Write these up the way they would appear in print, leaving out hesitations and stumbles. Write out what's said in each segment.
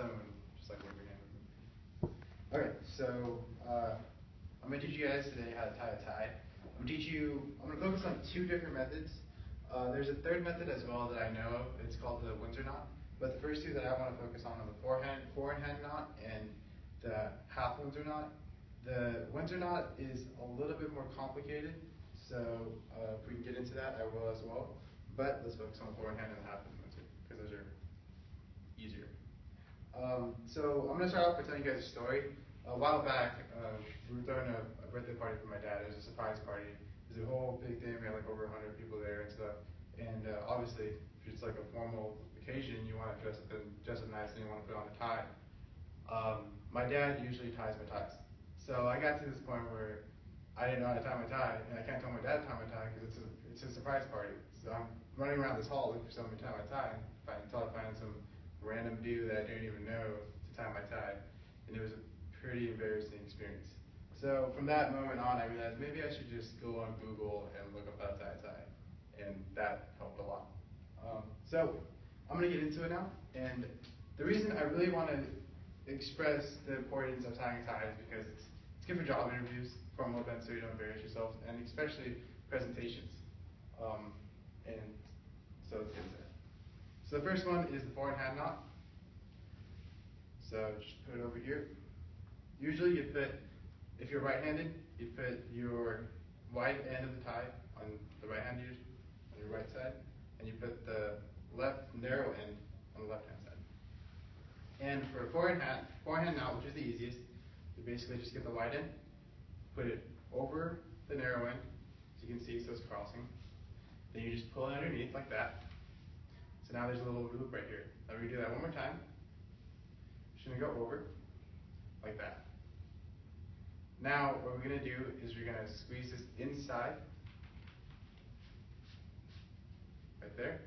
Someone just like wave your hand. Okay, so I'm gonna teach you guys today how to tie a tie. I'm gonna focus on two different methods. There's a third method as well that I know of. It's called the Windsor knot. But the first two that I want to focus on are the four in hand knot and the half Windsor knot. The Windsor knot is a little bit more complicated, so if we can get into that, I will as well. But let's focus on the four in hand and the half Windsor because those are easier. So I'm going to start off by telling you guys a story. A while back, we were throwing a birthday party for my dad. It was a surprise party. It was a whole big thing. We had like over 100 people there and stuff. And obviously, if it's like a formal occasion, you want to dress up nice and you want to put on a tie. My dad usually ties my ties. So I got to this point where I didn't know how to tie my tie, and I can't tell my dad to tie my tie because it's a surprise party. So I'm running around this hall looking for someone to tie my tie until I find some random dude that I didn't even know to tie my tie, and it was a pretty embarrassing experience. So from that moment on, I realized maybe I should just go on Google and look up how to tie a tie, and that helped a lot. So I'm going to get into it now, and the reason I really want to express the importance of tying a tie is because it's good for job interviews, formal events so you don't embarrass yourself, and especially presentations. And so let's get into it. So the first one is the four in hand knot. So just put it over here. Usually you put, if you're right-handed, you put your right end of the tie on the right hand on your right side, and you put the left narrow end on the left-hand side. And for a four in hand knot, which is the easiest, you basically just get the wide end, put it over the narrow end, so you can see, so it's crossing. Then you just pull it underneath like that. So now there's a little loop right here. Now we're gonna do that one more time. Just gonna go over like that. Now what we're gonna do is we're gonna squeeze this inside, right there.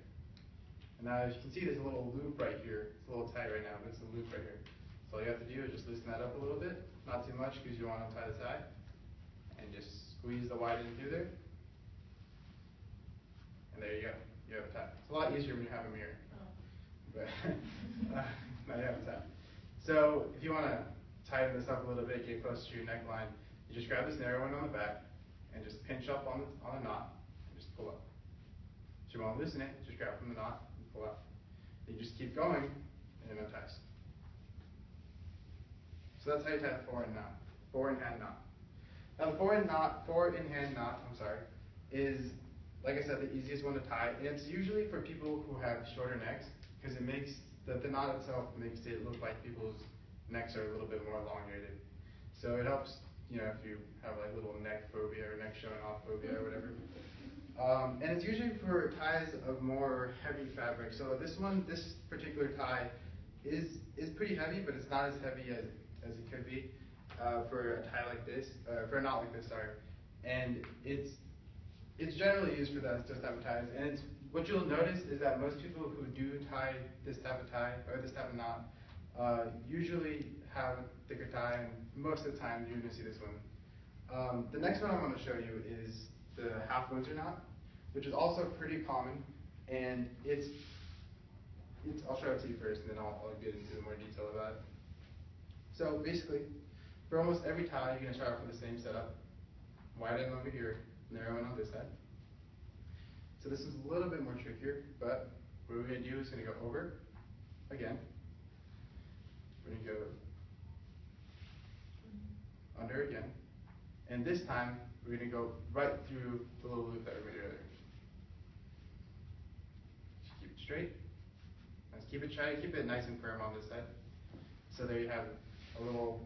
And now as you can see, there's a little loop right here. It's a little tight right now, but it's a loop right here. So all you have to do is just loosen that up a little bit, not too much because you want to tie the tie, and just squeeze the wide end through there. And there you go. You have a tie. It's a lot easier when you have a mirror. But now you have a tie. So if you want to tighten this up a little bit, get close to your neckline, you just grab this narrow one on the back and just pinch up on the knot and just pull up. If you want to loosen it, just grab from the knot and pull up. Then you just keep going and it unties. So that's how you tie the four in hand knot. Now the four in hand knot, is, like I said, the easiest one to tie, and it's usually for people who have shorter necks, because it makes the knot itself makes it look like people's necks are a little bit more elongated. So it helps, if you have like little neck phobia or neck showing off phobia or whatever. And it's usually for ties of more heavy fabric. So this particular tie is pretty heavy, but it's not as heavy as it could be for a tie like this, for a knot like this, sorry. And it's generally used for those type of ties. And what you'll notice is that most people who do tie this type of tie, or this type of knot, usually have a thicker tie, and most of the time you're going to see this one. The next one I'm going to show you is the half Windsor knot, which is also pretty common, and I'll show it to you first, and then I'll get into more detail about it. So basically, for almost every tie, you're going to start off with the same setup. Wide end over here, narrow end on this side. So this is a little bit more trickier, but what we're going to do is going to go over again. We're going to go under again. And this time, we're going to go right through the little loop that we made earlier. Just keep it straight. Try to keep it nice and firm on this side. So there you have a little